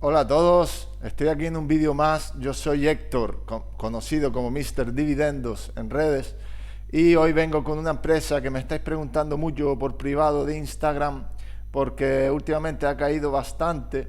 Hola a todos, estoy aquí en un vídeo más. Yo soy Héctor, conocido como Mr. Dividendos en redes, y hoy vengo con una empresa que me estáis preguntando mucho por privado de Instagram porque últimamente ha caído bastante.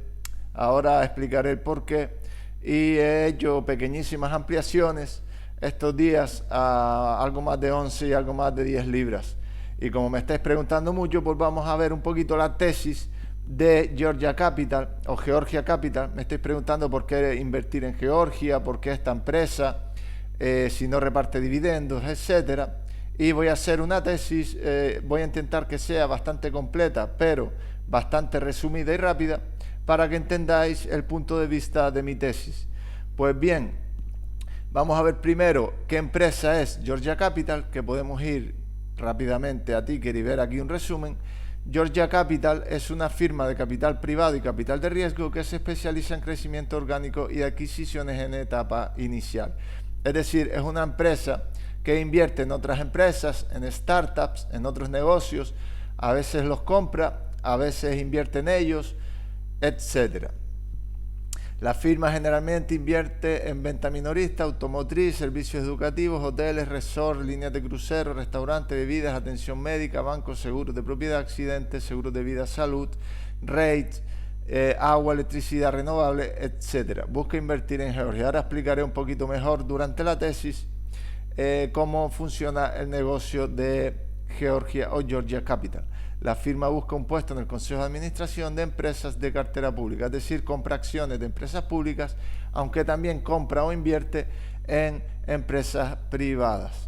Ahora explicaré el por qué y he hecho pequeñísimas ampliaciones estos días a algo más de 11 y algo más de 10 libras. Y como me estáis preguntando mucho, pues vamos a ver un poquito la tesis de Georgia Capital o Georgia Capital. Me estáis preguntando por qué invertir en Georgia, por qué esta empresa, si no reparte dividendos, etcétera. Y voy a hacer una tesis, voy a intentar que sea bastante completa, pero bastante resumida y rápida, para que entendáis el punto de vista de mi tesis. Pues bien, vamos a ver primero qué empresa es Georgia Capital, que podemos ir rápidamente a Ticker y ver aquí un resumen. Georgia Capital es una firma de capital privado y capital de riesgo que se especializa en crecimiento orgánico y adquisiciones en etapa inicial. Es decir, es una empresa que invierte en otras empresas, en startups, en otros negocios, a veces los compra, a veces invierte en ellos, etcétera. La firma generalmente invierte en venta minorista, automotriz, servicios educativos, hoteles, resort, líneas de crucero, restaurantes, bebidas, atención médica, bancos, seguros de propiedad, accidentes, seguros de vida, salud, rates, agua, electricidad renovable, etc. Busca invertir en Georgia. Ahora explicaré un poquito mejor durante la tesis cómo funciona el negocio de Georgia o Georgia Capital. La firma busca un puesto en el Consejo de Administración de empresas de cartera pública, es decir, compra acciones de empresas públicas, aunque también compra o invierte en empresas privadas.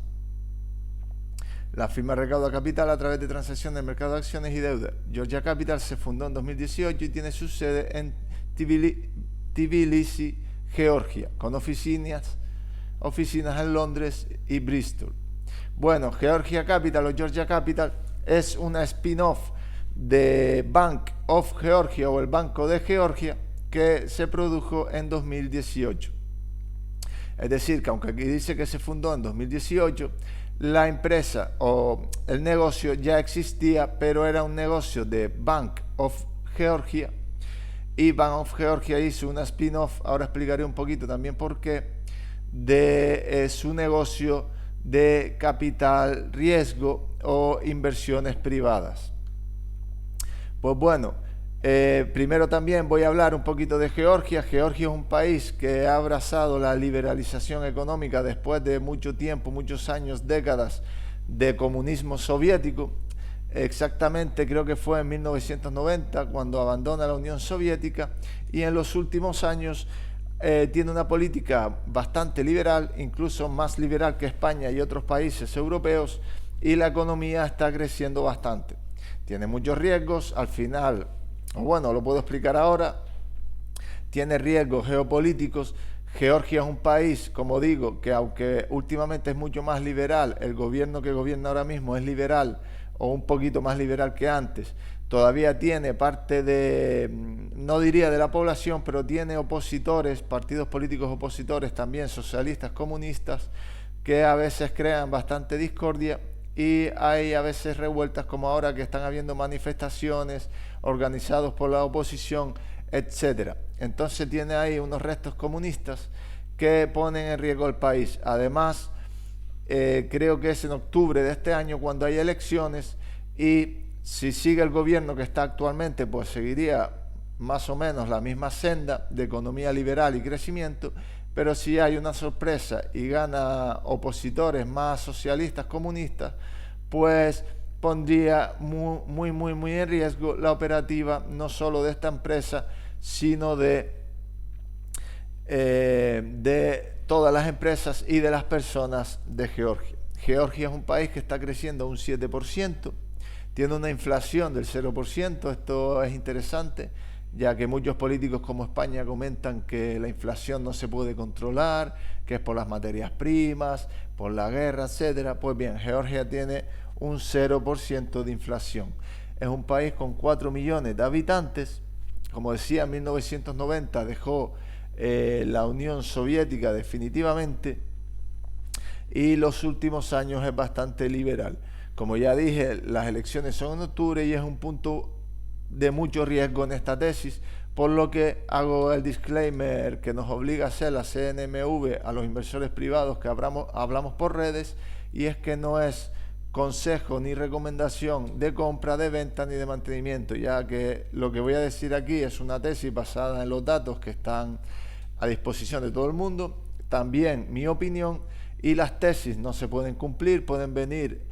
La firma recauda capital a través de transacciones del mercado de acciones y deuda. Georgia Capital se fundó en 2018 y tiene su sede en Tbilisi, Georgia, con oficinas en Londres y Bristol. Bueno, Georgia Capital o Georgia Capital es una spin-off de Bank of Georgia o el Banco de Georgia que se produjo en 2018. Es decir, que aunque aquí dice que se fundó en 2018, la empresa o el negocio ya existía, pero era un negocio de Bank of Georgia y Bank of Georgia hizo una spin-off, ahora explicaré un poquito también por qué, de su negocio de capital riesgo o inversiones privadas. Pues bueno, primero también voy a hablar un poquito de Georgia. Georgia es un país que ha abrazado la liberalización económica después de mucho tiempo, muchos años, décadas de comunismo soviético. Exactamente creo que fue en 1990 cuando abandona la Unión Soviética y en los últimos años tiene una política bastante liberal, incluso más liberal que España y otros países europeos, y la economía está creciendo bastante. Tiene muchos riesgos, al final, bueno, lo puedo explicar ahora, tiene riesgos geopolíticos. Georgia es un país, como digo, que aunque últimamente es mucho más liberal, el gobierno que gobierna ahora mismo es liberal o un poquito más liberal que antes, todavía tiene parte de, no diría de la población, pero tiene opositores, partidos políticos opositores también, socialistas, comunistas, que a veces crean bastante discordia y hay a veces revueltas como ahora que están habiendo manifestaciones organizados por la oposición, etcétera. Entonces tiene ahí unos restos comunistas que ponen en riesgo el país. Además, creo que es en octubre de este año cuando hay elecciones y si sigue el gobierno que está actualmente, pues seguiría más o menos la misma senda de economía liberal y crecimiento, pero si hay una sorpresa y gana opositores más socialistas, comunistas, pues pondría muy en riesgo la operativa no solo de esta empresa, sino de todas las empresas y de las personas de Georgia. Georgia es un país que está creciendo un 7%, tiene una inflación del 0%, esto es interesante, ya que muchos políticos como España comentan que la inflación no se puede controlar, que es por las materias primas, por la guerra, etcétera. Pues bien, Georgia tiene un 0% de inflación. Es un país con 4 millones de habitantes. Como decía, en 1990 dejó la Unión Soviética definitivamente y los últimos años es bastante liberal. Como ya dije, las elecciones son en octubre y es un punto de mucho riesgo en esta tesis, por lo que hago el disclaimer que nos obliga a hacer la CNMV a los inversores privados que hablamos por redes, y es que no es consejo ni recomendación de compra, de venta ni de mantenimiento, ya que lo que voy a decir aquí es una tesis basada en los datos que están a disposición de todo el mundo, también mi opinión, y las tesis no se pueden cumplir, pueden venir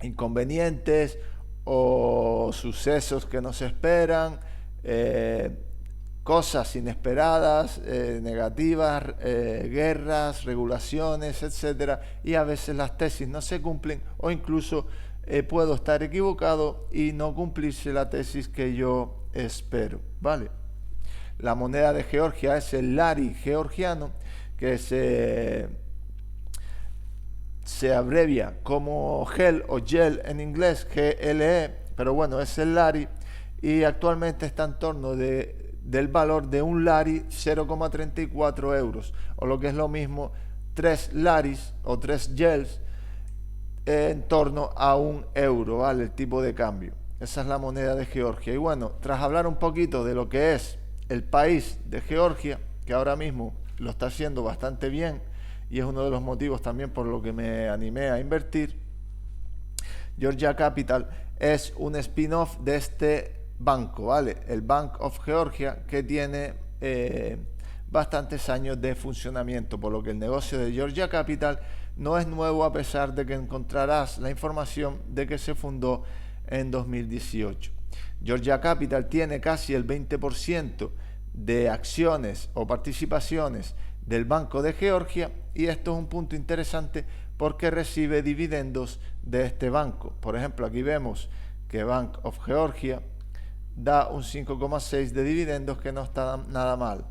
inconvenientes o sucesos que no se esperan, cosas inesperadas, negativas, guerras, regulaciones, etcétera, y a veces las tesis no se cumplen, o incluso puedo estar equivocado y no cumplirse la tesis que yo espero, ¿vale? La moneda de Georgia es el lari georgiano, que se abrevia como GEL o GEL en inglés, GLE, pero bueno, es el lari, y actualmente está en torno del valor de un lari 0,34 euros, o lo que es lo mismo, 3 laris o 3 gels en torno a un euro, ¿vale? El tipo de cambio. Esa es la moneda de Georgia. Y bueno, tras hablar un poquito de lo que es el país de Georgia, que ahora mismo lo está haciendo bastante bien, y es uno de los motivos también por lo que me animé a invertir, Georgia Capital es un spin-off de este banco, ¿vale? El Bank of Georgia, que tiene bastantes años de funcionamiento, por lo que el negocio de Georgia Capital no es nuevo, a pesar de que encontrarás la información de que se fundó en 2018. Georgia Capital tiene casi el 20% de acciones o participaciones del Banco de Georgia, y esto es un punto interesante porque recibe dividendos de este banco. Por ejemplo, aquí vemos que Bank of Georgia da un 5,6 de dividendos, que no está nada mal.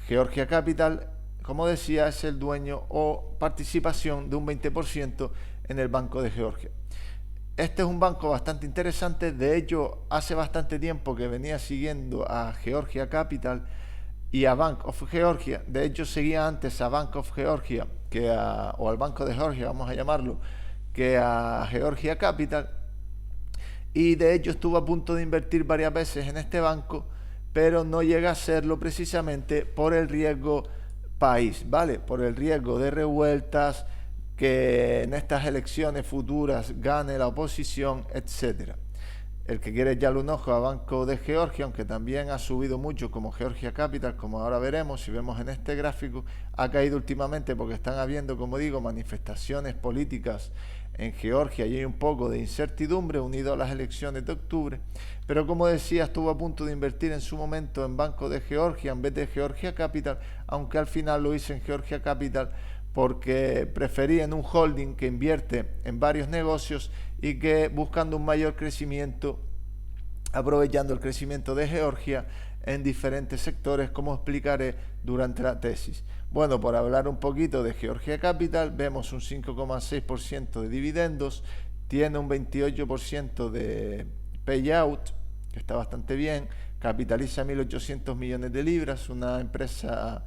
Georgia Capital, como decía, es el dueño o participación de un 20% en el Banco de Georgia. Este es un banco bastante interesante. De hecho, hace bastante tiempo que venía siguiendo a Georgia Capital y a Bank of Georgia. De hecho, seguía antes a Bank of Georgia o al Banco de Georgia, vamos a llamarlo, que a Georgia Capital. Y de hecho estuvo a punto de invertir varias veces en este banco, pero no llega a hacerlo precisamente por el riesgo país, ¿vale? Por el riesgo de revueltas, que en estas elecciones futuras gane la oposición, etcétera. El que quiere echarle un ojo a Banco de Georgia, aunque también ha subido mucho como Georgia Capital, como ahora veremos, si vemos en este gráfico, ha caído últimamente porque están habiendo, como digo, manifestaciones políticas en Georgia y hay un poco de incertidumbre unido a las elecciones de octubre. Pero como decía, estuvo a punto de invertir en su momento en Banco de Georgia en vez de Georgia Capital, aunque al final lo hice en Georgia Capital porque prefería en un holding que invierte en varios negocios y que buscando un mayor crecimiento, aprovechando el crecimiento de Georgia en diferentes sectores, como explicaré durante la tesis. Bueno, por hablar un poquito de Georgia Capital, vemos un 5,6% de dividendos, tiene un 28% de payout, que está bastante bien, capitaliza 1.800 millones de libras, una empresa,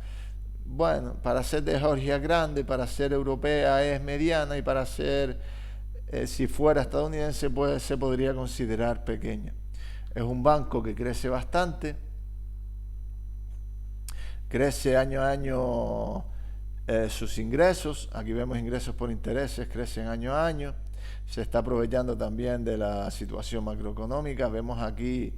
bueno, para ser de Georgia grande, para ser europea es mediana, y para ser, si fuera estadounidense, pues se podría considerar pequeña. Es un banco que crece bastante, crece año a año sus ingresos. Aquí vemos ingresos por intereses, crecen año a año. Se está aprovechando también de la situación macroeconómica. Vemos aquí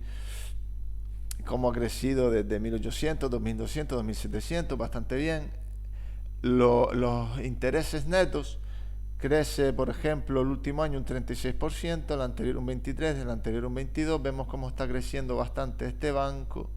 cómo ha crecido desde 1.800, 2.200, 2.700, bastante bien. Los intereses netos crece, por ejemplo, el último año un 36%, el anterior un 23%, el anterior un 22%. Vemos cómo está creciendo bastante este banco.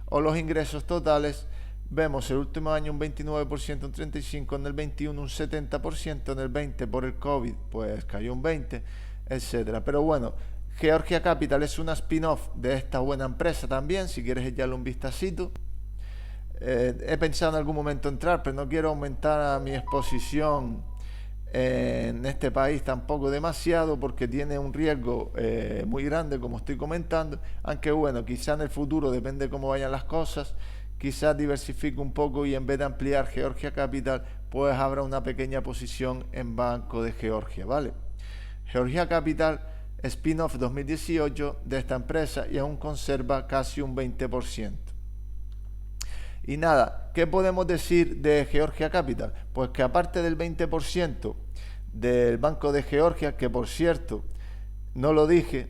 O los ingresos totales, vemos el último año un 29%, un 35%, en el 21 un 70%, en el 20 por el COVID pues cayó un 20%, etcétera. Pero bueno, Georgia Capital es una spin-off de esta buena empresa también, si quieres echarle un vistacito. He pensado en algún momento entrar, pero no quiero aumentar mi exposición en este país tampoco demasiado, porque tiene un riesgo muy grande, como estoy comentando. Aunque bueno, quizá en el futuro, depende de cómo vayan las cosas, quizás diversifique un poco y en vez de ampliar Georgia Capital, pues habrá una pequeña posición en Banco de Georgia, ¿vale? Georgia Capital spin-off 2018 de esta empresa y aún conserva casi un 20%. Y nada, ¿qué podemos decir de Georgia Capital? Pues que aparte del 20% del Banco de Georgia, que por cierto, no lo dije,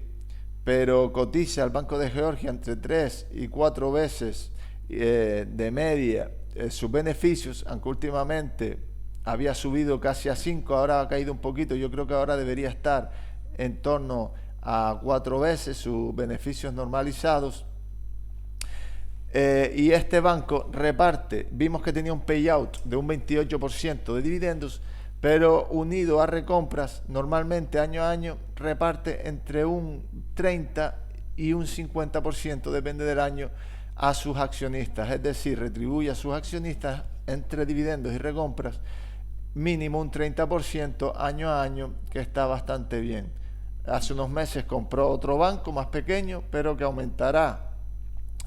pero cotiza el Banco de Georgia entre 3 y 4 veces de media sus beneficios, aunque últimamente había subido casi a 5, ahora ha caído un poquito, yo creo que ahora debería estar en torno a 4 veces sus beneficios normalizados. Y este banco reparte, vimos que tenía un payout de un 28% de dividendos, pero unido a recompras, normalmente año a año reparte entre un 30 y un 50%, depende del año, a sus accionistas. Es decir, retribuye a sus accionistas entre dividendos y recompras mínimo un 30% año a año, que está bastante bien. Hace unos meses compró otro banco más pequeño, pero que aumentará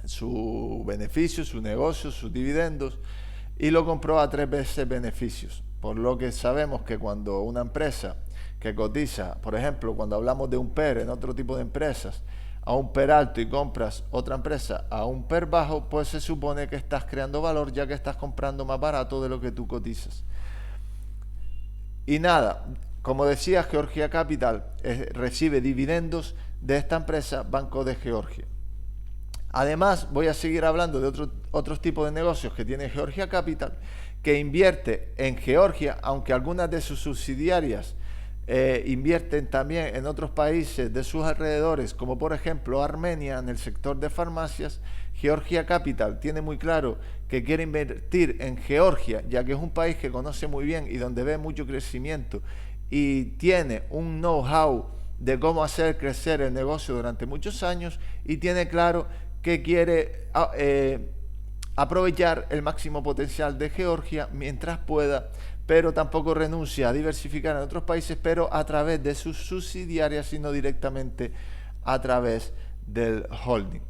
su beneficio, su negocio, sus dividendos, y lo compró a 3 veces beneficios. Por lo que sabemos que cuando una empresa que cotiza, por ejemplo, cuando hablamos de un PER en otro tipo de empresas, a un PER alto y compras otra empresa a un PER bajo, pues se supone que estás creando valor, ya que estás comprando más barato de lo que tú cotizas. Y nada, como decía, Georgia Capital recibe dividendos de esta empresa, Banco de Georgia. Además, voy a seguir hablando de otros tipos de negocios que tiene Georgia Capital, que invierte en Georgia, aunque algunas de sus subsidiarias invierten también en otros países de sus alrededores, como por ejemplo Armenia, en el sector de farmacias. Georgia Capital tiene muy claro que quiere invertir en Georgia, ya que es un país que conoce muy bien y donde ve mucho crecimiento y tiene un know-how de cómo hacer crecer el negocio durante muchos años, y tiene claro que quiere aprovechar el máximo potencial de Georgia mientras pueda, pero tampoco renuncia a diversificar en otros países, pero a través de sus subsidiarias y no directamente a través del holding.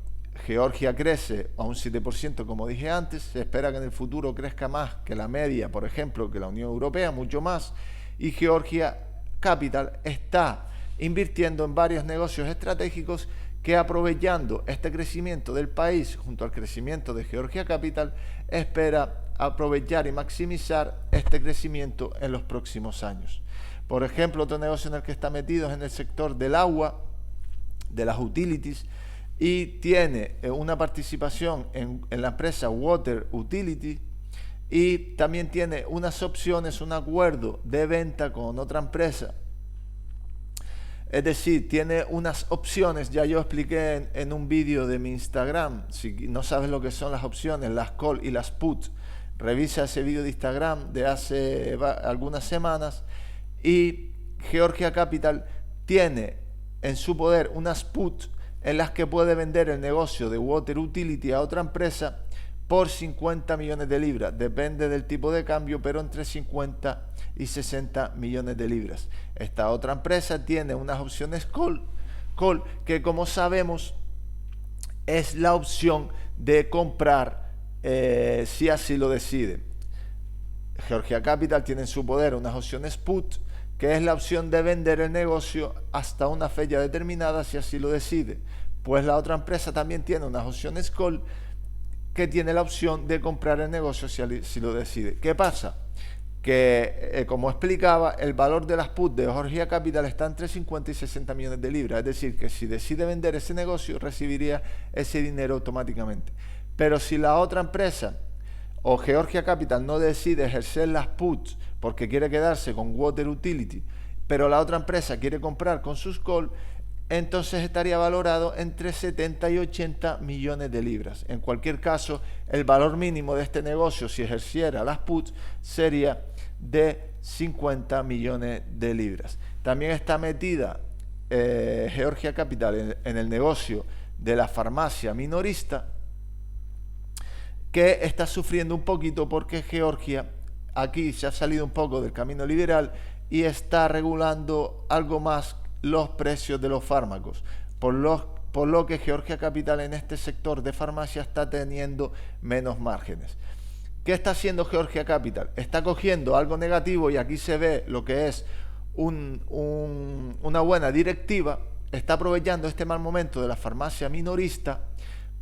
Georgia crece a un 7%, como dije antes, se espera que en el futuro crezca más que la media, por ejemplo, que la Unión Europea, mucho más, y Georgia Capital está invirtiendo en varios negocios estratégicos que, aprovechando este crecimiento del país junto al crecimiento de Georgia Capital, espera aprovechar y maximizar este crecimiento en los próximos años. Por ejemplo, otro negocio en el que está metido es en el sector del agua, de las utilities, y tiene una participación en la empresa Water Utility, y también tiene unas opciones, un acuerdo de venta con otra empresa. Es decir, tiene unas opciones, ya yo expliqué en un vídeo de mi Instagram. Si no sabes lo que son las opciones, las call y las put, revisa ese vídeo de Instagram de hace algunas semanas. Y Georgia Capital tiene en su poder unas put en las que puede vender el negocio de Water Utility a otra empresa por 50 millones de libras, depende del tipo de cambio, pero entre 50 y 60 millones de libras. Esta otra empresa tiene unas opciones call que, como sabemos, es la opción de comprar si así lo decide. Georgia Capital tiene en su poder unas opciones put, que es la opción de vender el negocio hasta una fecha determinada si así lo decide. Pues la otra empresa también tiene unas opciones call, que tiene la opción de comprar el negocio si lo decide. ¿Qué pasa? Que, como explicaba, el valor de las put de Georgia Capital está entre 50 y 60 millones de libras. Es decir, que si decide vender ese negocio, recibiría ese dinero automáticamente. Pero si la otra empresa o Georgia Capital no decide ejercer las puts porque quiere quedarse con Water Utility, pero la otra empresa quiere comprar con sus call, entonces estaría valorado entre 70 y 80 millones de libras. En cualquier caso, el valor mínimo de este negocio, si ejerciera las puts, sería de 50 millones de libras. También está metida Georgia Capital en el negocio de la farmacia minorista, que está sufriendo un poquito porque Georgia aquí se ha salido un poco del camino liberal y está regulando algo más los precios de los fármacos, por lo que Georgia Capital en este sector de farmacia está teniendo menos márgenes. ¿Qué está haciendo Georgia Capital? Está cogiendo algo negativo, y aquí se ve lo que es una buena directiva, está aprovechando este mal momento de la farmacia minorista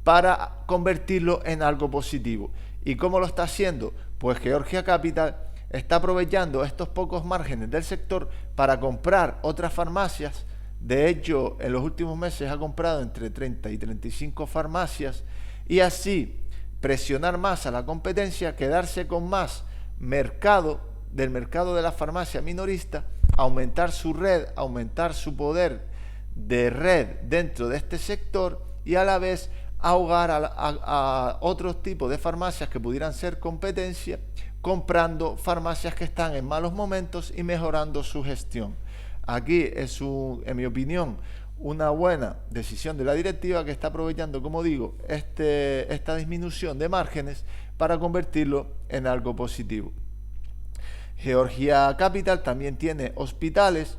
para convertirlo en algo positivo. ¿Y cómo lo está haciendo? Pues Georgia Capital está aprovechando estos pocos márgenes del sector para comprar otras farmacias. De hecho, en los últimos meses ha comprado entre 30 y 35 farmacias y así presionar más a la competencia, quedarse con más mercado del mercado de la farmacia minorista, aumentar su red, aumentar su poder de red dentro de este sector y a la vez ahogar a otros tipos de farmacias que pudieran ser competencia, comprando farmacias que están en malos momentos y mejorando su gestión. Aquí es, en mi opinión, una buena decisión de la directiva que está aprovechando, como digo, esta disminución de márgenes para convertirlo en algo positivo. Georgia Capital también tiene hospitales.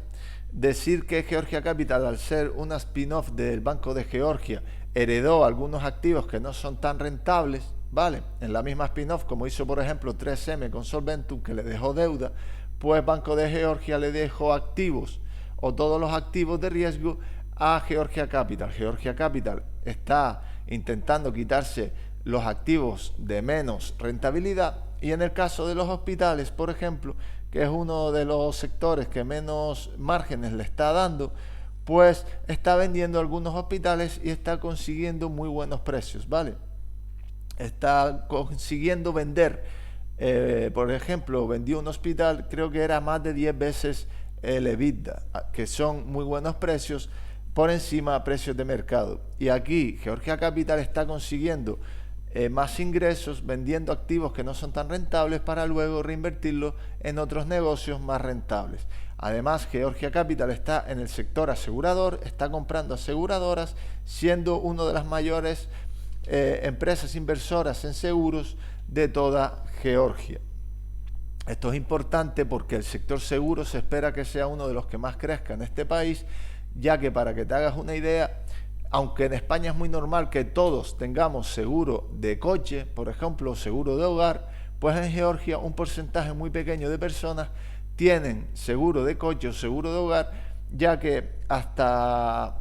Decir que Georgia Capital, al ser una spin-off del Banco de Georgia, heredó algunos activos que no son tan rentables, ¿vale? En la misma spin-off, como hizo por ejemplo 3M con Solventum, que le dejó deuda, pues Banco de Georgia le dejó activos o todos los activos de riesgo a Georgia Capital. Georgia Capital está intentando quitarse los activos de menos rentabilidad y en el caso de los hospitales, por ejemplo, que es uno de los sectores que menos márgenes le está dando, pues está vendiendo algunos hospitales y está consiguiendo muy buenos precios, ¿vale? Está consiguiendo vender, por ejemplo, vendió un hospital, creo que era más de 10 veces el EBITDA, que son muy buenos precios por encima de precios de mercado. Y aquí Georgia Capital está consiguiendo más ingresos vendiendo activos que no son tan rentables para luego reinvertirlos en otros negocios más rentables. Además, Georgia Capital está en el sector asegurador, está comprando aseguradoras, siendo una de las mayores empresas inversoras en seguros de toda Georgia. Esto es importante porque el sector seguro se espera que sea uno de los que más crezca en este país, ya que, para que te hagas una idea, aunque en España es muy normal que todos tengamos seguro de coche, por ejemplo, seguro de hogar, pues en Georgia un porcentaje muy pequeño de personas tienen seguro de coche o seguro de hogar, ya que hasta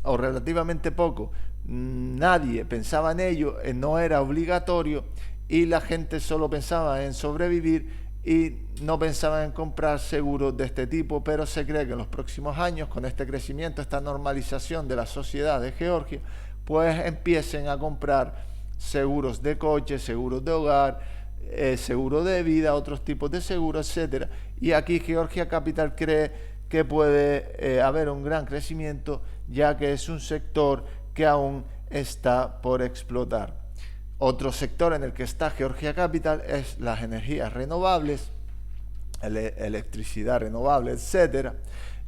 o relativamente poco nadie pensaba en ello, no era obligatorio y la gente solo pensaba en sobrevivir y no pensaban en comprar seguros de este tipo, pero se cree que en los próximos años, con este crecimiento, esta normalización de la sociedad de Georgia, pues empiecen a comprar seguros de coche, seguros de hogar, seguro de vida, otros tipos de seguros, etcétera. Y aquí Georgia Capital cree que puede haber un gran crecimiento, ya que es un sector que aún está por explotar. Otro sector en el que está Georgia Capital es las energías renovables, electricidad renovable, etcétera,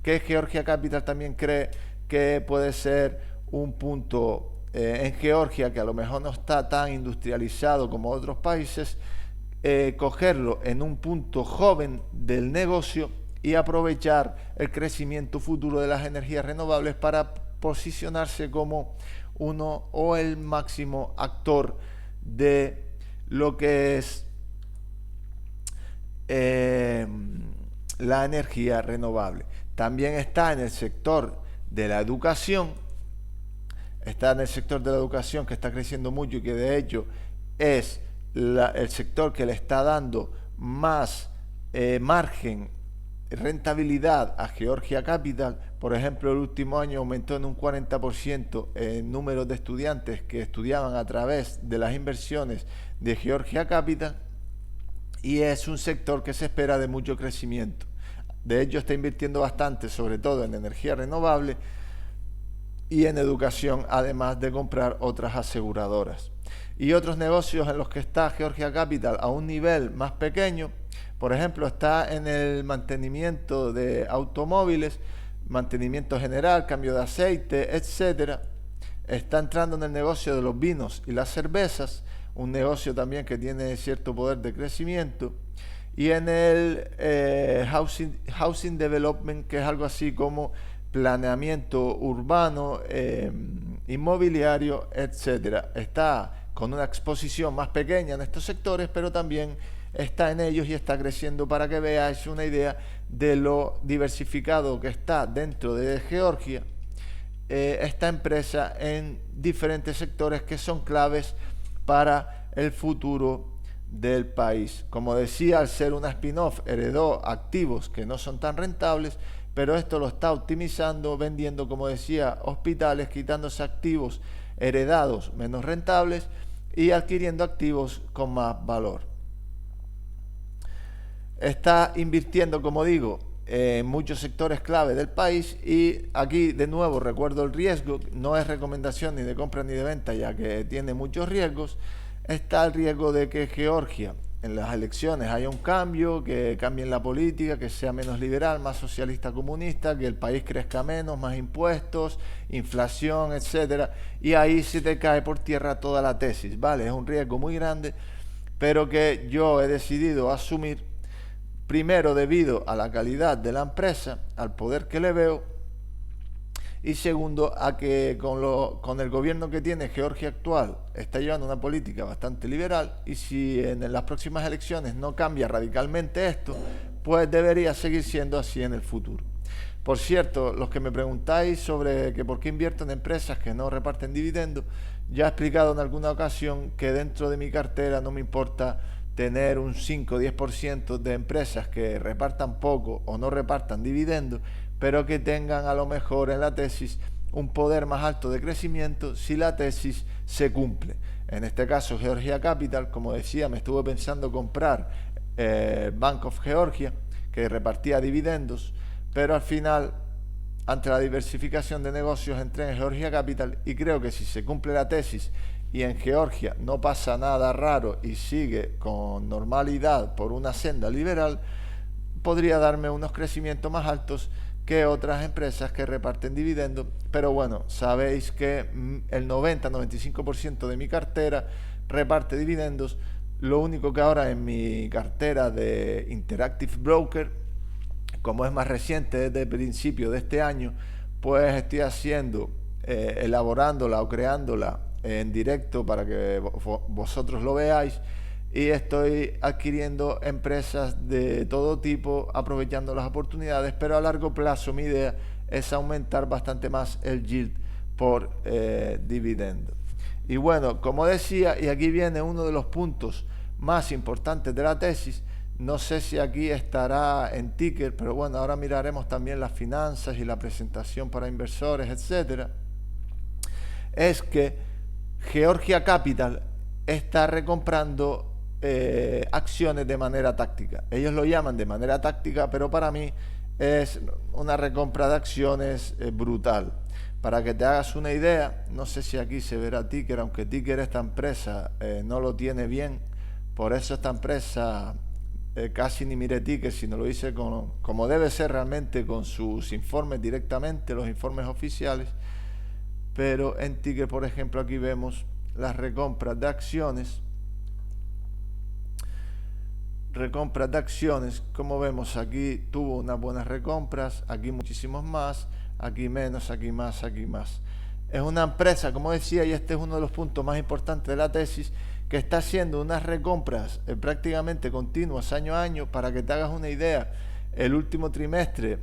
que Georgia Capital también cree que puede ser un punto en Georgia, que a lo mejor no está tan industrializado como otros países, cogerlo en un punto joven del negocio y aprovechar el crecimiento futuro de las energías renovables para posicionarse como uno o el máximo actor de lo que es la energía renovable. También está en el sector de la educación, que está creciendo mucho y que de hecho es el sector que le está dando más margen, rentabilidad a Georgia Capital. Por ejemplo, el último año aumentó en un 40% el número de estudiantes que estudiaban a través de las inversiones de Georgia Capital y es un sector que se espera de mucho crecimiento. De hecho, está invirtiendo bastante, sobre todo en energía renovable y en educación, además de comprar otras aseguradoras. Y otros negocios en los que está Georgia Capital a un nivel más pequeño, por ejemplo, está en el mantenimiento de automóviles, mantenimiento general, cambio de aceite, etcétera. Está entrando en el negocio de los vinos y las cervezas, un negocio también que tiene cierto poder de crecimiento. Y en el housing development, que es algo así como planeamiento urbano, inmobiliario, etcétera. Está con una exposición más pequeña en estos sectores, pero también está en ellos y está creciendo, para que veáis una idea de lo diversificado que está dentro de Georgia. esta empresa en diferentes sectores que son claves para el futuro del país. Como decía, al ser una spin-off heredó activos que no son tan rentables, pero esto lo está optimizando, vendiendo, como decía, hospitales, quitándose activos heredados menos rentables y adquiriendo activos con más valor. Está invirtiendo, como digo, en muchos sectores clave del país, y aquí de nuevo recuerdo el riesgo, no es recomendación ni de compra ni de venta, ya que tiene muchos riesgos. Está el riesgo de que Georgia en las elecciones haya un cambio, que cambien la política, que sea menos liberal, más socialista comunista, que el país crezca menos, más impuestos, inflación, etcétera, y ahí se te cae por tierra toda la tesis, ¿vale? Es un riesgo muy grande, pero que yo he decidido asumir, primero debido a la calidad de la empresa, al poder que le veo, y segundo a que con el gobierno que tiene Georgia actual está llevando una política bastante liberal, y si en las próximas elecciones no cambia radicalmente esto, pues debería seguir siendo así en el futuro. Por cierto, los que me preguntáis sobre que por qué invierto en empresas que no reparten dividendos, ya he explicado en alguna ocasión que dentro de mi cartera no me importa tener un 5 o 10% de empresas que repartan poco o no repartan dividendos, pero que tengan a lo mejor en la tesis un poder más alto de crecimiento si la tesis se cumple. En este caso, Georgia Capital, como decía, me estuve pensando comprar Bank of Georgia, que repartía dividendos, pero al final, ante la diversificación de negocios, entré en Georgia Capital, y creo que si se cumple la tesis y en Georgia no pasa nada raro y sigue con normalidad por una senda liberal, podría darme unos crecimientos más altos que otras empresas que reparten dividendos. Pero bueno, sabéis que el 90-95% de mi cartera reparte dividendos. Lo único que ahora en mi cartera de Interactive Broker, como es más reciente, desde el principio de este año, pues estoy haciendo, elaborándola o creándola en directo para que vosotros lo veáis, y estoy adquiriendo empresas de todo tipo, aprovechando las oportunidades, pero a largo plazo mi idea es aumentar bastante más el yield por dividendo. Y bueno, como decía, y aquí viene uno de los puntos más importantes de la tesis, no sé si aquí estará en ticker, pero bueno, ahora miraremos también las finanzas y la presentación para inversores, etcétera. Es que Georgia Capital está recomprando acciones de manera táctica. Ellos lo llaman de manera táctica, pero para mí es una recompra de acciones brutal. Para que te hagas una idea, no sé si aquí se verá ticker, aunque ticker esta empresa no lo tiene bien, por eso esta empresa casi ni miré ticker, sino lo hice como debe ser realmente, con sus informes directamente, los informes oficiales. Pero en ticker, por ejemplo, aquí vemos las recompras de acciones. Recompras de acciones, como vemos, aquí tuvo unas buenas recompras, aquí muchísimos más, aquí menos, aquí más, aquí más. Es una empresa, como decía, y este es uno de los puntos más importantes de la tesis, que está haciendo unas recompras prácticamente continuas año a año. Para que te hagas una idea, el último trimestre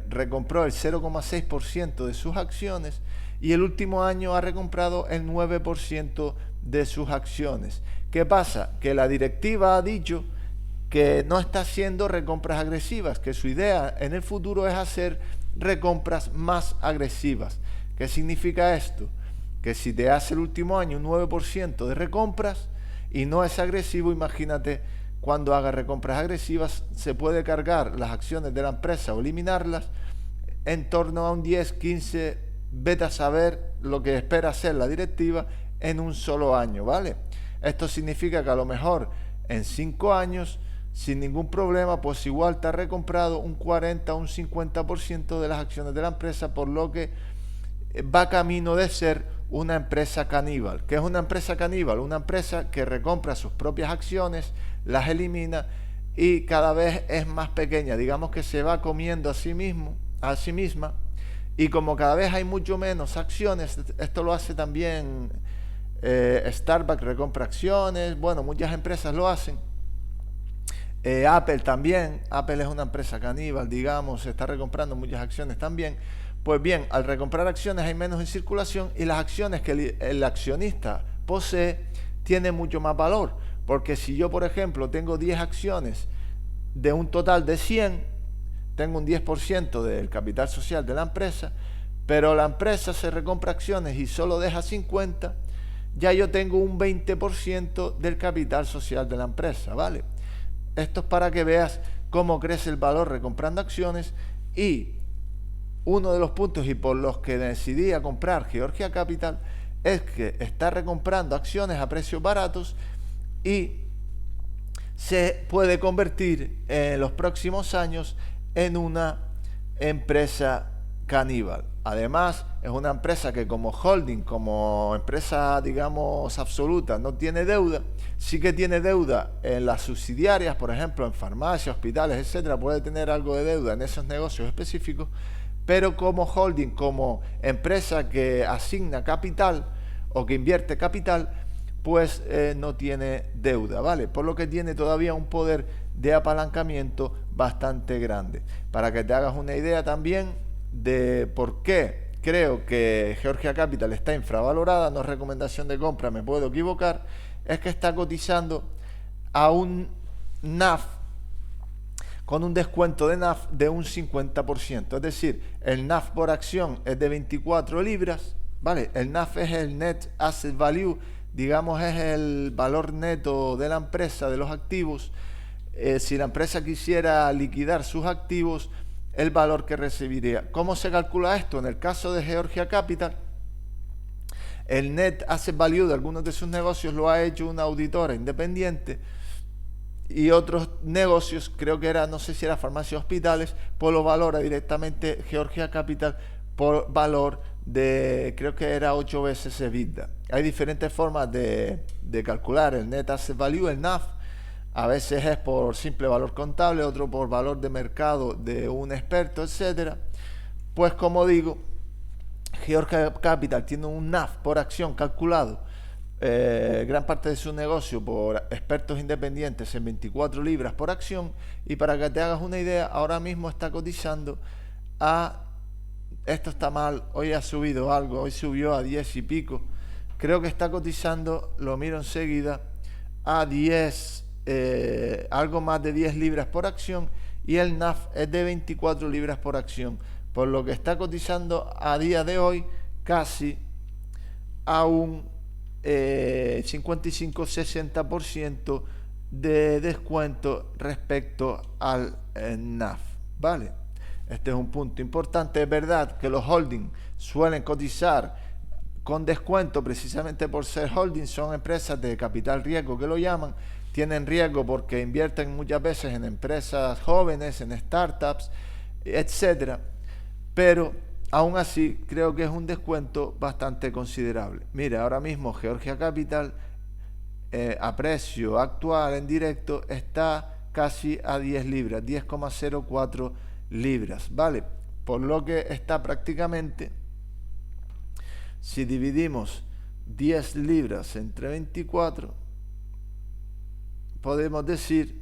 recompró el 0,6% de sus acciones, y el último año ha recomprado el 9% de sus acciones. ¿Qué pasa? Que la directiva ha dicho que no está haciendo recompras agresivas, que su idea en el futuro es hacer recompras más agresivas. ¿Qué significa esto? Que si te hace el último año un 9% de recompras y no es agresivo, imagínate cuando haga recompras agresivas, se puede cargar las acciones de la empresa o eliminarlas en torno a un 10, 15, vete a saber lo que espera hacer la directiva en un solo año, ¿vale? Esto significa que a lo mejor en 5 años, sin ningún problema, pues igual te ha recomprado un 40 o un 50% de las acciones de la empresa, por lo que va camino de ser una empresa caníbal. ¿Qué es una empresa caníbal? Una empresa que recompra sus propias acciones, las elimina y cada vez es más pequeña. Digamos que se va comiendo a sí misma, y como cada vez hay mucho menos acciones, esto lo hace también Starbucks, recompra acciones, bueno, muchas empresas lo hacen. Apple también, Apple es una empresa caníbal, digamos, se está recomprando muchas acciones también. Pues bien, al recomprar acciones hay menos en circulación y las acciones que el accionista posee tienen mucho más valor. Porque si yo, por ejemplo, tengo 10 acciones de un total de 100, tengo un 10% del capital social de la empresa, pero la empresa se recompra acciones y solo deja 50, ya yo tengo un 20% del capital social de la empresa, ¿vale? Esto es para que veas cómo crece el valor recomprando acciones. Y uno de los puntos y por los que decidí a comprar Georgia Capital es que está recomprando acciones a precios baratos y se puede convertir en los próximos años en una empresa caníbal. Además, es una empresa que como holding, como empresa, digamos, absoluta, no tiene deuda. Sí que tiene deuda en las subsidiarias, por ejemplo, en farmacias, hospitales, etcétera. Puede tener algo de deuda en esos negocios específicos, pero como holding, como empresa que asigna capital o que invierte capital, pues no tiene deuda, ¿vale? Por lo que tiene todavía un poder de apalancamiento bastante grande. Para que te hagas una idea también de por qué creo que Georgia Capital está infravalorada, no es recomendación de compra, me puedo equivocar, es que está cotizando a un NAV con un descuento de NAV de un 50%. Es decir, el NAV por acción es de 24 libras, ¿vale? El NAV es el Net Asset Value, digamos, es el valor neto de la empresa, de los activos. Si la empresa quisiera liquidar sus activos, el valor que recibiría. ¿Cómo se calcula esto? En el caso de Georgia Capital, el Net Asset Value de algunos de sus negocios lo ha hecho una auditora independiente, y otros negocios, creo que era, no sé si era farmacia hospitales, pues lo valora directamente Georgia Capital por valor de, creo que era 8 veces EBITDA. Hay diferentes formas de calcular el Net Asset Value, el NAV. A veces es por simple valor contable, otro por valor de mercado de un experto, etcétera. Pues como digo, Georgia Capital tiene un NAV por acción calculado, gran parte de su negocio por expertos independientes, en 24 libras por acción. Y para que te hagas una idea, ahora mismo está cotizando a, esto está mal, hoy ha subido algo, hoy subió a 10 y pico, creo que está cotizando, lo miro enseguida, a 10, algo más de 10 libras por acción, y el NAV es de 24 libras por acción, por lo que está cotizando a día de hoy casi a un 55-60% de descuento respecto al NAV, ¿vale? Este es un punto importante. Es verdad que los holdings suelen cotizar con descuento precisamente por ser holdings, son empresas de capital riesgo que lo llaman, tienen riesgo porque invierten muchas veces en empresas jóvenes, en startups, etcétera, pero aún así creo que es un descuento bastante considerable. Mira, ahora mismo Georgia Capital a precio actual en directo está casi a 10 libras, 10,04 libras, ¿vale? Por lo que está prácticamente, si dividimos 10 libras entre 24, podemos decir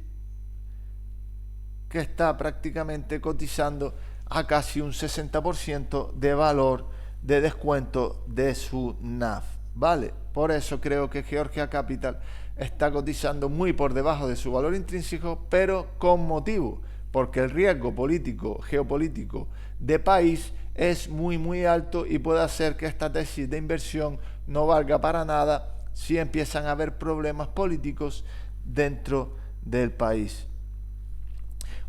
que está prácticamente cotizando a casi un 60% de valor de descuento de su NAV, ¿vale? Por eso creo que Georgia Capital está cotizando muy por debajo de su valor intrínseco, pero con motivo, porque el riesgo político, geopolítico de país es muy alto y puede hacer que esta tesis de inversión no valga para nada si empiezan a haber problemas políticos dentro del país.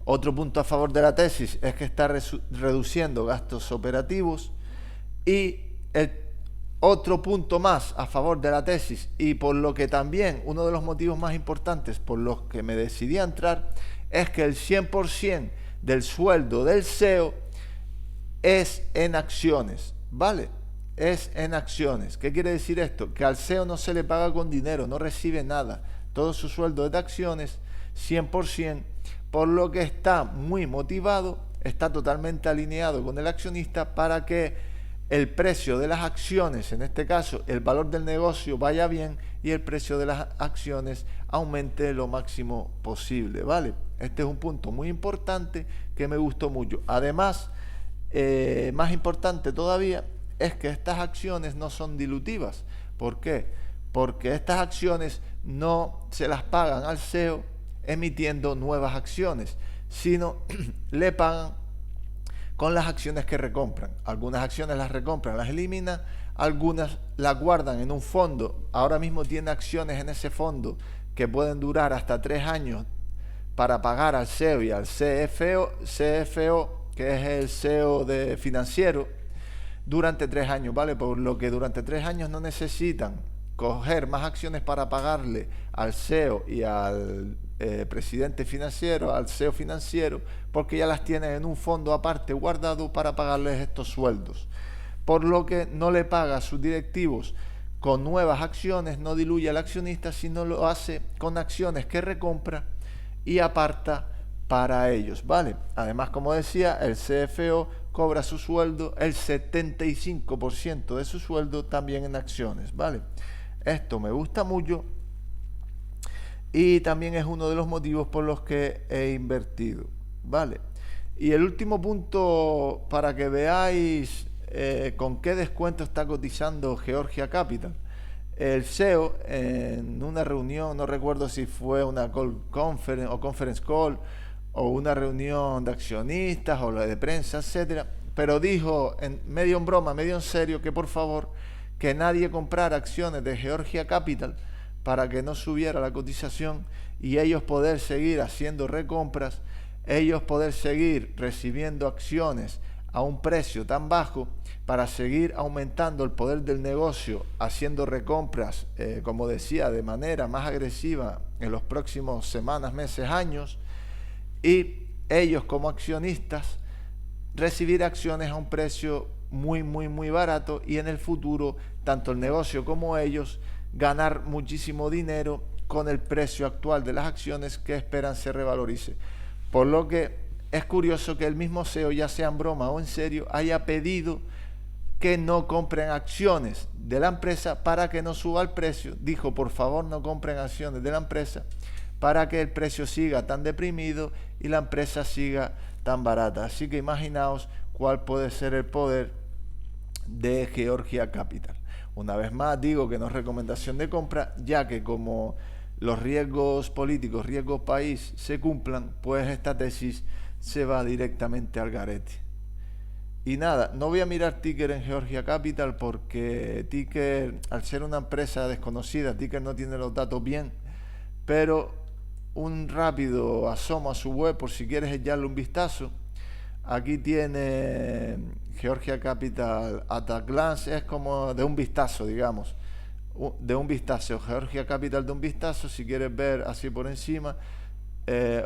Otro punto a favor de la tesis es que está reduciendo gastos operativos, y el otro punto más a favor de la tesis, y por lo que también uno de los motivos más importantes por los que me decidí a entrar, es que el 100% del sueldo del CEO es en acciones, ¿vale? Es en acciones. ¿Qué quiere decir esto? Que al CEO no se le paga con dinero, no recibe nada. Todo su sueldo es de acciones, 100%, por lo que está muy motivado, está totalmente alineado con el accionista para que el precio de las acciones, en este caso el valor del negocio, vaya bien y el precio de las acciones aumente lo máximo posible, ¿vale? Este es un punto muy importante que me gustó mucho. Además, más importante todavía es que estas acciones no son dilutivas. ¿Por qué? Porque estas acciones no se las pagan al CEO emitiendo nuevas acciones, sino le pagan con las acciones que recompran. Algunas acciones las recompran, las eliminan, algunas las guardan en un fondo. Ahora mismo tiene acciones en ese fondo que pueden durar hasta 3 años para pagar al CEO y al CFO, que es el CEO de financiero, durante 3 años, ¿vale? Por lo que durante 3 años no necesitan coger más acciones para pagarle al CEO y al presidente financiero, al CEO financiero, porque ya las tienen en un fondo aparte guardado para pagarles estos sueldos. Por lo que no le paga a sus directivos con nuevas acciones, no diluye al accionista, sino lo hace con acciones que recompra y aparta para ellos, ¿vale? Además, como decía, el CFO cobra su sueldo, el 75% de su sueldo también en acciones, ¿vale? Esto me gusta mucho y también es uno de los motivos por los que he invertido, ¿vale? Y el último punto para que veáis con qué descuento está cotizando Georgia Capital. El CEO en una reunión, no recuerdo si fue una call conference o conference call o una reunión de accionistas o la de prensa, etcétera, pero dijo medio en broma, medio en serio, que por favor que nadie comprara acciones de Georgia Capital para que no subiera la cotización y ellos poder seguir haciendo recompras, ellos poder seguir recibiendo acciones a un precio tan bajo para seguir aumentando el poder del negocio, haciendo recompras, como decía, de manera más agresiva en los próximos semanas, meses, años, y ellos como accionistas recibir acciones a un precio muy barato y en el futuro tanto el negocio como ellos ganar muchísimo dinero con el precio actual de las acciones que esperan se revalorice. Por lo que es curioso que el mismo CEO, ya sea en broma o en serio, haya pedido que no compren acciones de la empresa para que no suba el precio. Dijo, por favor, no compren acciones de la empresa para que el precio siga tan deprimido y la empresa siga tan barata. Así que imaginaos cuál puede ser el poder de Georgia Capital. Una vez más digo que no es recomendación de compra, ya que como los riesgos políticos, riesgos país se cumplan, pues esta tesis se va directamente al garete. Y nada, no voy a mirar ticker en Georgia Capital porque ticker, al ser una empresa desconocida, ticker no tiene los datos bien, pero un rápido asomo a su web por si quieres echarle un vistazo. Aquí tiene Georgia Capital at a glance, es como de un vistazo, digamos, de un vistazo, Georgia Capital de un vistazo, si quieres ver así por encima.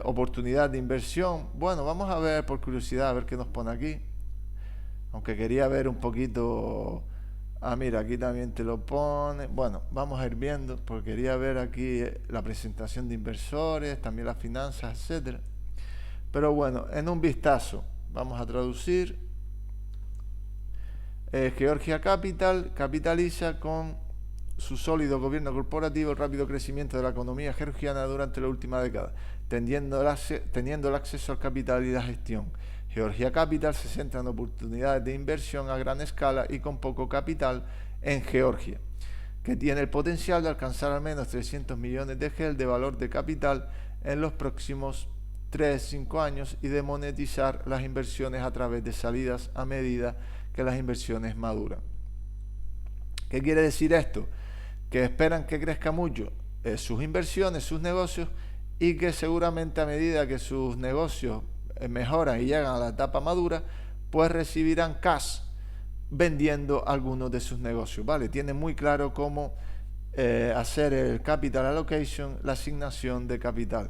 Oportunidad de inversión. Bueno, vamos a ver por curiosidad, a ver qué nos pone aquí. Aunque quería ver un poquito. Ah, mira, aquí también te lo pone. Bueno, vamos a ir viendo, porque quería ver aquí la presentación de inversores, también las finanzas, etcétera. Pero bueno, en un vistazo, vamos a traducir. Georgia Capital capitaliza con su sólido gobierno corporativo el rápido crecimiento de la economía georgiana durante la última década, teniendo el acceso al capital y la gestión. Georgia Capital se centra en oportunidades de inversión a gran escala y con poco capital en Georgia, que tiene el potencial de alcanzar al menos 300 millones de GEL de valor de capital en los próximos 3-5 años y de monetizar las inversiones a través de salidas a medida que las inversiones maduran. ¿Qué quiere decir esto? Que esperan que crezca mucho sus inversiones, sus negocios, y que seguramente a medida que sus negocios mejoran y llegan a la etapa madura, pues recibirán cash vendiendo algunos de sus negocios, ¿vale? Tienen muy claro cómo hacer el capital allocation, la asignación de capital.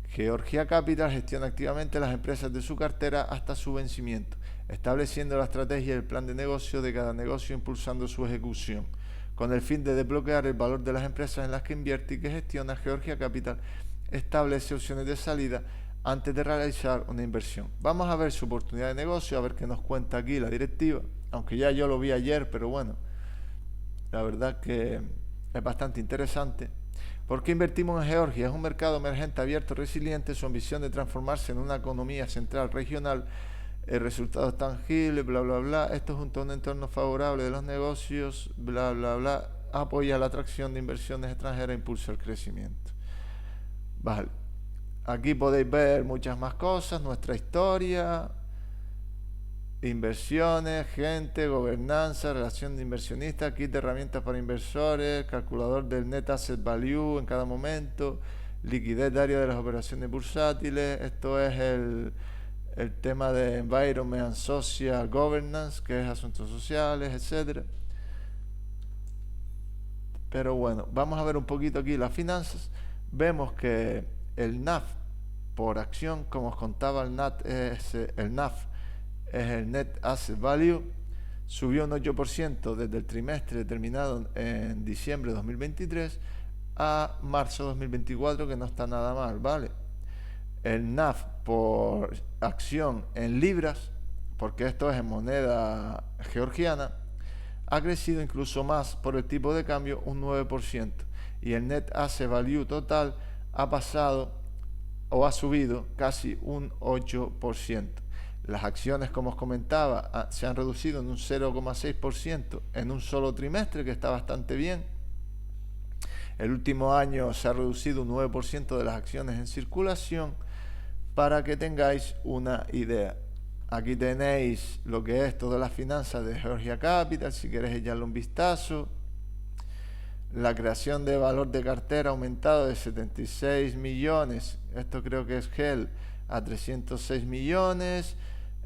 Georgia Capital gestiona activamente las empresas de su cartera hasta su vencimiento, estableciendo la estrategia y el plan de negocio de cada negocio, impulsando su ejecución. Con el fin de desbloquear el valor de las empresas en las que invierte y que gestiona, Georgia Capital establece opciones de salida antes de realizar una inversión. Vamos a ver su oportunidad de negocio, a ver qué nos cuenta aquí la directiva, aunque ya yo lo vi ayer, pero bueno, la verdad que es bastante interesante. ¿Por qué invertimos en Georgia? Es un mercado emergente, abierto, resiliente. Su ambición de transformarse en una economía central regional resultados tangibles, bla, bla, bla. Esto junto a un entorno favorable de los negocios, bla, bla, bla, apoya la atracción de inversiones extranjeras e impulsa el crecimiento. Vale. Aquí podéis ver muchas más cosas, nuestra historia, inversiones, gente, gobernanza, relación de inversionistas, kit de herramientas para inversores, calculador del Net Asset Value en cada momento, liquidez diaria de las operaciones bursátiles. Esto es el tema de Environment and Social Governance, que es asuntos sociales, etcétera. Pero bueno, vamos a ver un poquito aquí las finanzas. Vemos que el NAV por acción, como os contaba, el NAV es el Net Asset Value, subió un 8% desde el trimestre terminado en diciembre de 2023 a marzo de 2024, que no está nada mal, ¿vale? El NAV por acción en libras, porque esto es en moneda georgiana, ha crecido incluso más por el tipo de cambio, un 9%, y el Net Asset Value total ha pasado o ha subido casi un 8%. Las acciones, como os comentaba, se han reducido en un 0,6% en un solo trimestre, que está bastante bien. El último año se ha reducido un 9% de las acciones en circulación, para que tengáis una idea. Aquí tenéis lo que es todas las finanzas de Georgia Capital, si queréis echarle un vistazo. La creación de valor de cartera ha aumentado de 76 millones, esto creo que es GEL, a 306 millones.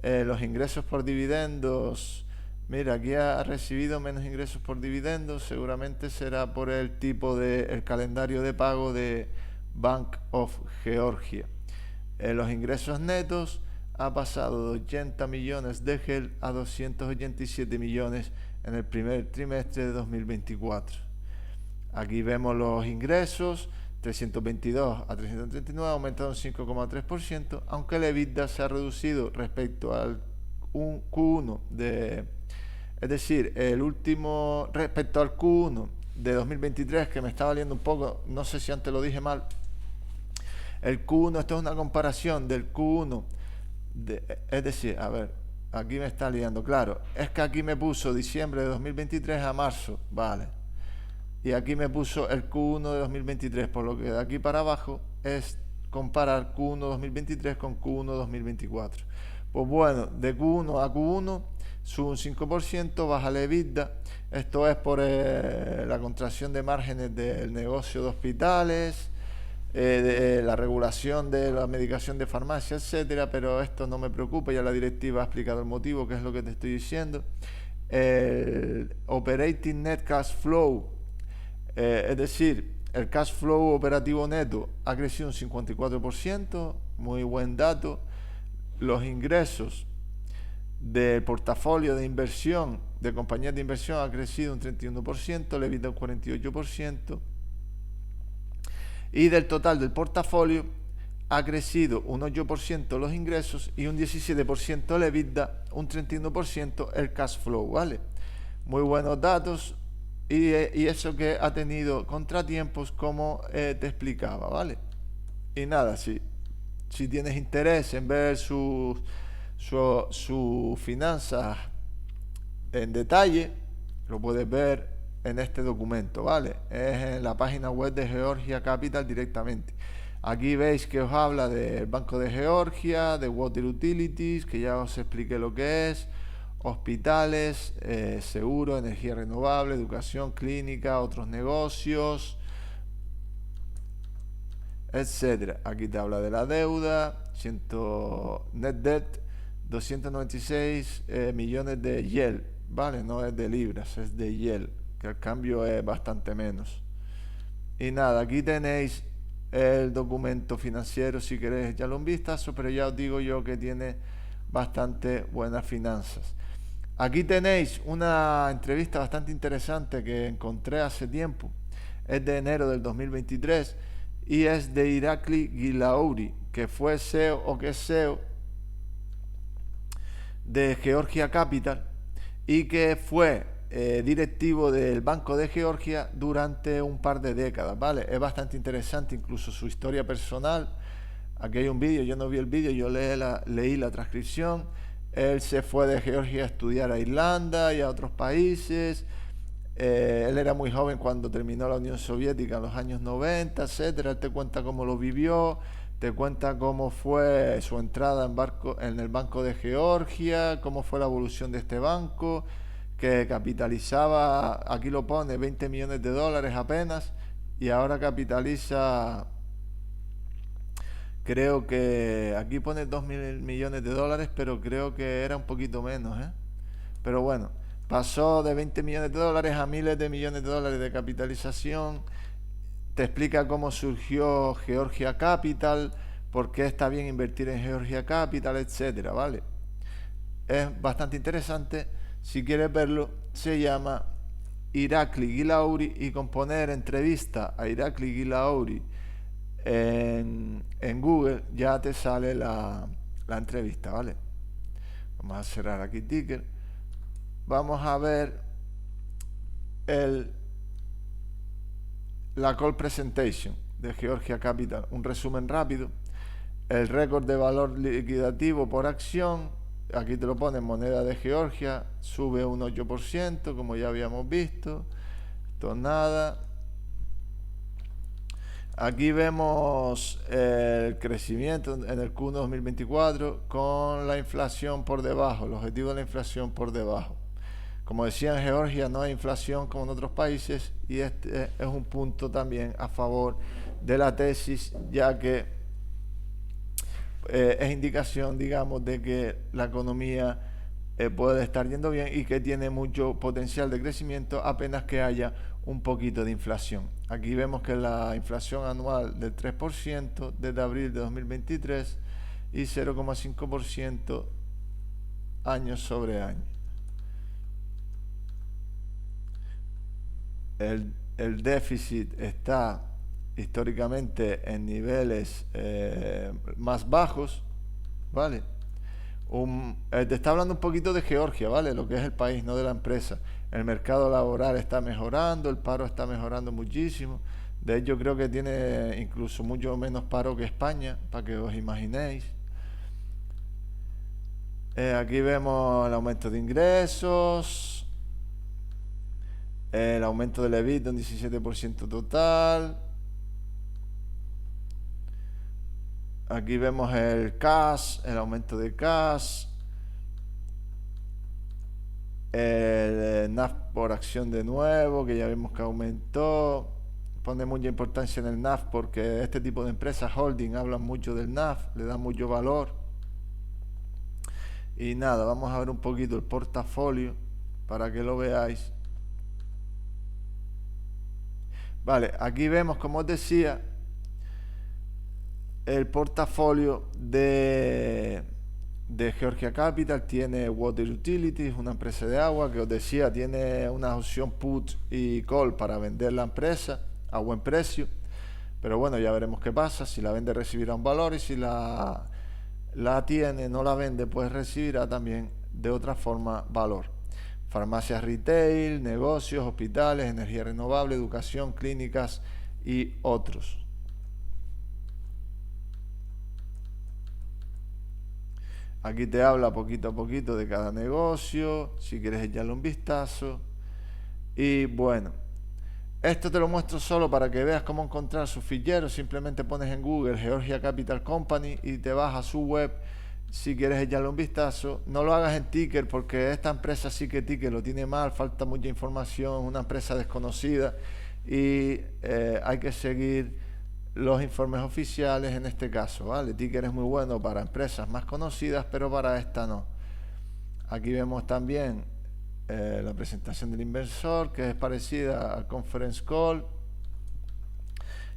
Los ingresos por dividendos, mira, aquí ha recibido menos ingresos por dividendos, seguramente será por el tipo de el calendario de pago de Bank of Georgia. Los ingresos netos ha pasado de 80 millones de GEL a 287 millones en el primer trimestre de 2024. Aquí vemos los ingresos, 322 a 339, ha aumentado un 5,3%, aunque el EBITDA se ha reducido respecto al Q1 es decir, el último respecto al Q1 de 2023, que me estaba leyendo un poco, no sé si antes lo dije mal. El Q1, esto es una comparación del Q1, es decir, a ver, aquí me está liando, claro, es que aquí me puso diciembre de 2023 a marzo, vale. Y aquí me puso el Q1 de 2023, por lo que de aquí para abajo es comparar Q1 2023 con Q1 2024. Pues bueno, de Q1 a Q1 sube un 5%, baja la EBITDA. Esto es por la contracción de márgenes del negocio de hospitales, de la regulación de la medicación de farmacia, etcétera, pero esto no me preocupa, ya la directiva ha explicado el motivo, que es lo que te estoy diciendo. El Operating Net Cash Flow, es decir, el cash flow operativo neto ha crecido un 54%, muy buen dato. Los ingresos del portafolio de inversión de compañías de inversión ha crecido un 31%, el EBITDA un 48%, y del total del portafolio ha crecido un 8% los ingresos y un 17% el EBITDA, un 31% el cash flow, ¿vale? Muy buenos datos. Y eso que ha tenido contratiempos, como te explicaba, ¿vale? Y nada, si tienes interés en ver sus finanzas en detalle, lo puedes ver en este documento, ¿vale? Es en la página web de Georgia Capital directamente. Aquí veis que os habla del Banco de Georgia, de Water Utilities, que ya os expliqué lo que es, hospitales, seguro, energía renovable, educación, clínica, otros negocios, etcétera. Aquí te habla de la deuda, net debt, 296 millones de YEL, ¿vale? No es de libras, es de YEL, que el cambio es bastante menos. Y nada, aquí tenéis el documento financiero, si queréis echarle un vistazo, pero ya os digo yo que tiene bastante buenas finanzas. Aquí tenéis una entrevista bastante interesante que encontré hace tiempo, es de enero del 2023 y es de Irakli Gilauri, que fue CEO o que es CEO de Georgia Capital y que fue directivo del Banco de Georgia durante un par de décadas, ¿vale? Es bastante interesante incluso su historia personal. Aquí hay un vídeo, yo no vi el vídeo, yo leí la transcripción. Él se fue de Georgia a estudiar a Irlanda y a otros países. Él era muy joven cuando terminó la Unión Soviética en los años 90, etcétera. Él te cuenta cómo lo vivió, te cuenta cómo fue su entrada en el Banco de Georgia, cómo fue la evolución de este banco, que capitalizaba, aquí lo pone, 20 millones de dólares apenas, y ahora capitaliza, creo que aquí pone 2 mil millones de dólares, pero creo que era un poquito menos, ¿eh? Pero bueno, pasó de 20 millones de dólares a miles de millones de dólares de capitalización. Te explica cómo surgió Georgia Capital, por qué está bien invertir en Georgia Capital, etcétera, ¿vale? Es bastante interesante. Si quieres verlo, se llama Irakli Gilauri, y con poner entrevista a Irakli Gilauri en Google ya te sale la entrevista, ¿vale? Vamos a cerrar aquí ticker. Vamos a ver el, la call presentation de Georgia Capital, un resumen rápido. El récord de valor liquidativo por acción, aquí te lo pone, moneda de Georgia, sube un 8%, como ya habíamos visto. Esto nada. Aquí vemos el crecimiento en el Q1 2024 con la inflación por debajo, el objetivo de la inflación por debajo. Como decía, en Georgia no hay inflación como en otros países, y este es un punto también a favor de la tesis, ya que es indicación, digamos, de que la economía puede estar yendo bien y que tiene mucho potencial de crecimiento apenas que haya un poquito de inflación. Aquí vemos que la inflación anual del 3% desde abril de 2023 y 0,5% año sobre año. El déficit está históricamente en niveles más bajos, ¿vale? Te está hablando un poquito de Georgia, ¿vale? Lo que es el país, no de la empresa. El mercado laboral está mejorando, el paro está mejorando muchísimo. De hecho, creo que tiene incluso mucho menos paro que España, para que os imaginéis. Aquí vemos el aumento de ingresos, el aumento del EBITDA un 17% total. Aquí vemos el cash, el aumento de cash, el NAV por acción de nuevo, que ya vemos que aumentó. Pone mucha importancia en el NAV porque este tipo de empresas holding hablan mucho del NAV, le dan mucho valor. Y nada, vamos a ver un poquito el portafolio para que lo veáis. Vale, aquí vemos, como os decía, el portafolio de Georgia Capital. Tiene Water Utilities, una empresa de agua, que os decía, tiene una opción put y call para vender la empresa a buen precio. Pero bueno, ya veremos qué pasa. Si la vende, recibirá un valor, y si la tiene, no la vende, pues recibirá también de otra forma valor. Farmacias retail, negocios, hospitales, energía renovable, educación, clínicas y otros. Aquí te habla poquito a poquito de cada negocio, si quieres echarle un vistazo. Y bueno, esto te lo muestro solo para que veas cómo encontrar sus ficheros. Simplemente pones en Google Georgia Capital Company y te vas a su web si quieres echarle un vistazo. No lo hagas en ticker, porque esta empresa sí que ticker lo tiene mal, falta mucha información, una empresa desconocida, y hay que seguir los informes oficiales en este caso, ¿vale? Ticker es muy bueno para empresas más conocidas, pero para esta no. Aquí vemos también la presentación del inversor, que es parecida al conference call.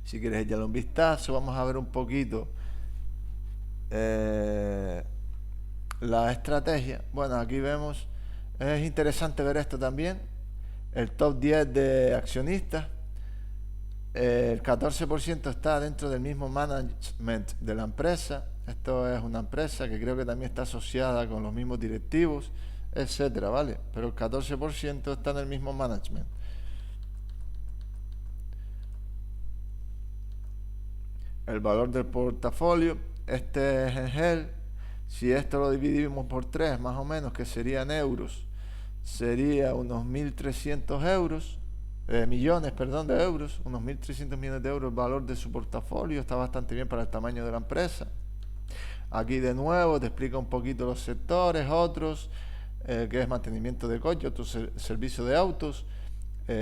Si quieres echarle un vistazo, vamos a ver un poquito la estrategia. Bueno, aquí vemos, es interesante ver esto también, el top 10 de accionistas. El 14% está dentro del mismo management de la empresa. Esto es una empresa que creo que también está asociada con los mismos directivos, etcétera, ¿vale? Pero el 14% está en el mismo management. El valor del portafolio, este es Engel, Si esto lo dividimos por 3, más o menos, que serían euros, sería unos 1.300 euros, millones, perdón, de euros, unos 1.300 millones de euros el valor de su portafolio. Está bastante bien para el tamaño de la empresa. Aquí de nuevo te explica un poquito los sectores, otros, que es mantenimiento de coches, otro servicio de autos,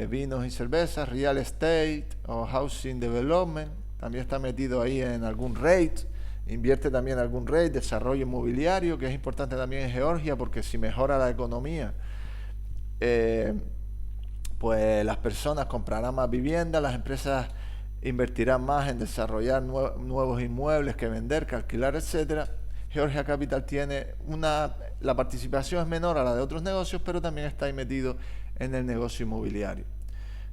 vinos y cervezas, real estate o housing development. También está metido ahí en algún rate, invierte también en algún rate, desarrollo inmobiliario, que es importante también en Georgia, porque si mejora la economía, pues las personas comprarán más viviendas, las empresas invertirán más en desarrollar nuevos inmuebles que vender, que alquilar, etcétera. Georgia Capital tiene la participación es menor a la de otros negocios, pero también está ahí metido en el negocio inmobiliario.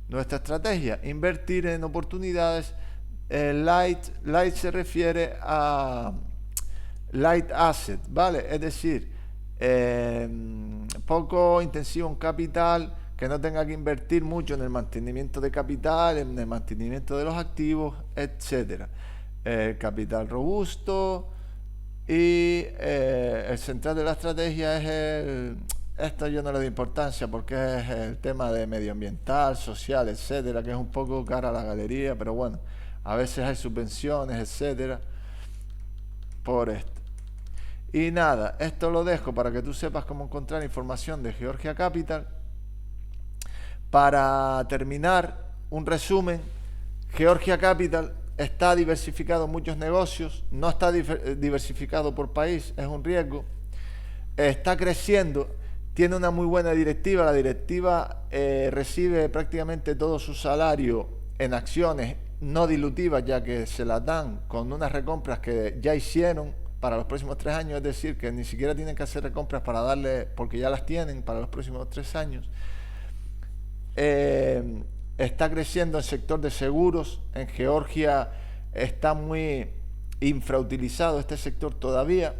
Nuestra estrategia, invertir en oportunidades light se refiere a light asset, ¿vale? Es decir, poco intensivo en capital, que no tenga que invertir mucho en el mantenimiento de capital, en el mantenimiento de los activos, etcétera. Capital robusto y el central de la estrategia es esto yo no le doy importancia porque es el tema de medioambiental, social, etcétera, que es un poco cara a la galería, pero bueno, a veces hay subvenciones, etcétera, por esto. Y nada, esto lo dejo para que tú sepas cómo encontrar información de Georgia Capital. Para terminar, un resumen: Georgia Capital está diversificado en muchos negocios, no está diversificado por país, es un riesgo, está creciendo, tiene una muy buena directiva, la directiva recibe prácticamente todo su salario en acciones no dilutivas, ya que se las dan con unas recompras que ya hicieron para los próximos 3 años, es decir, que ni siquiera tienen que hacer recompras para darle, porque ya las tienen para los próximos 3 años. Está creciendo el sector de seguros. En Georgia está muy infrautilizado este sector todavía.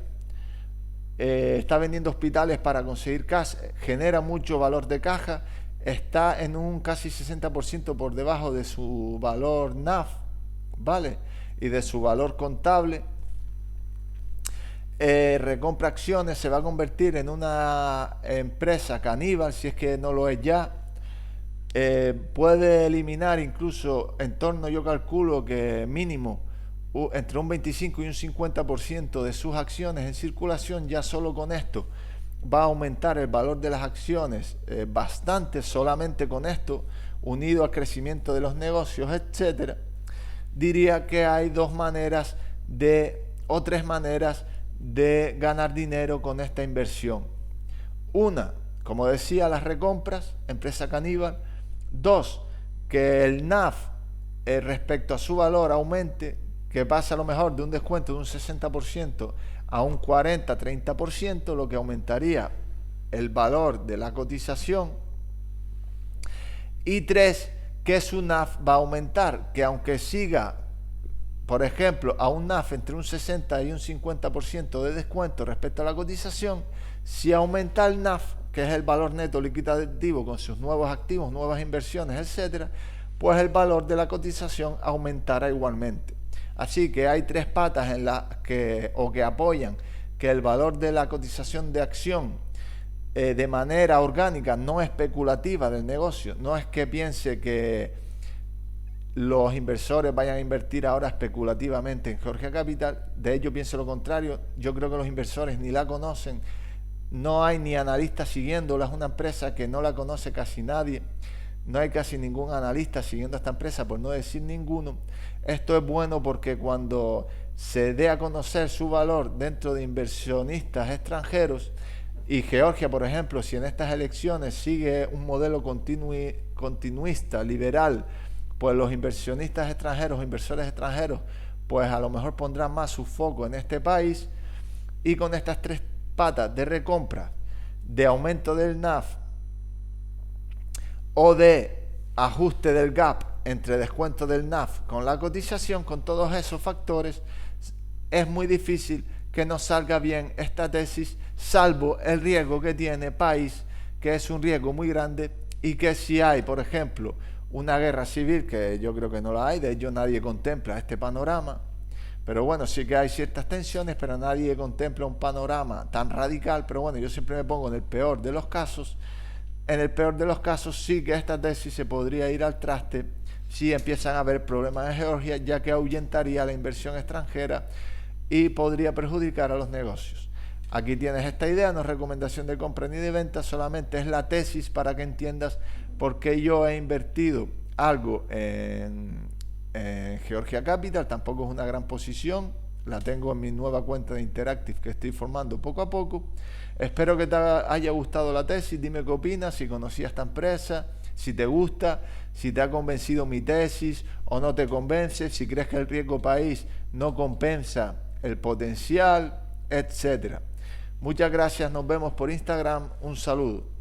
Está vendiendo hospitales para conseguir cash, genera mucho valor de caja, está en un casi 60% por debajo de su valor NAV, ¿vale? Y de su valor contable. Recompra acciones, se va a convertir en una empresa caníbal, si es que no lo es ya. Puede eliminar incluso en torno, yo calculo que mínimo entre un 25 y un 50% de sus acciones en circulación. Ya solo con esto va a aumentar el valor de las acciones bastante, solamente con esto, unido al crecimiento de los negocios, etcétera. Diría que hay 3 maneras de ganar dinero con esta inversión. Una, como decía, las recompras, empresa caníbal. 2, que el NAV respecto a su valor aumente, que pasa a lo mejor de un descuento de un 60% a un 40-30%, lo que aumentaría el valor de la cotización. Y 3, que su NAV va a aumentar, que aunque siga, por ejemplo, a un NAV entre un 60 y un 50% de descuento respecto a la cotización, si aumenta el NAV, que es el valor neto liquidativo con sus nuevos activos, nuevas inversiones, etcétera, pues el valor de la cotización aumentará igualmente. Así que hay 3 patas en las que apoyan que el valor de la cotización de acción de manera orgánica, no especulativa del negocio, no es que piense que los inversores vayan a invertir ahora especulativamente en Georgia Capital. De hecho, pienso lo contrario. Yo creo que los inversores ni la conocen, no hay ni analistas siguiéndola, es una empresa que no la conoce casi nadie, no hay casi ningún analista siguiendo a esta empresa, por no decir ninguno. Esto es bueno porque cuando se dé a conocer su valor dentro de inversionistas extranjeros, y Georgia, por ejemplo, si en estas elecciones sigue un modelo continuista, liberal, pues los inversionistas extranjeros, inversores extranjeros, pues a lo mejor pondrán más su foco en este país. Y con estas 3 patas de recompra, de aumento del NAV o de ajuste del gap entre descuento del NAV con la cotización, con todos esos factores, es muy difícil que nos salga bien esta tesis, salvo el riesgo que tiene país, que es un riesgo muy grande, y que si hay, por ejemplo, una guerra civil, que yo creo que no la hay, de hecho nadie contempla este panorama, Pero bueno, sí que hay ciertas tensiones, pero nadie contempla un panorama tan radical. Pero bueno, yo siempre me pongo en el peor de los casos. En el peor de los casos sí que esta tesis se podría ir al traste si empiezan a haber problemas en Georgia, ya que ahuyentaría la inversión extranjera y podría perjudicar a los negocios. Aquí tienes esta idea, no es recomendación de compra ni de venta, solamente es la tesis para que entiendas por qué yo he invertido algo en Georgia Capital. Tampoco es una gran posición, la tengo en mi nueva cuenta de Interactive que estoy formando poco a poco. Espero que te haya gustado la tesis, dime qué opinas, si conocías esta empresa, si te gusta, si te ha convencido mi tesis o no te convence, si crees que el riesgo país no compensa el potencial, etcétera. Muchas gracias, nos vemos por Instagram, un saludo.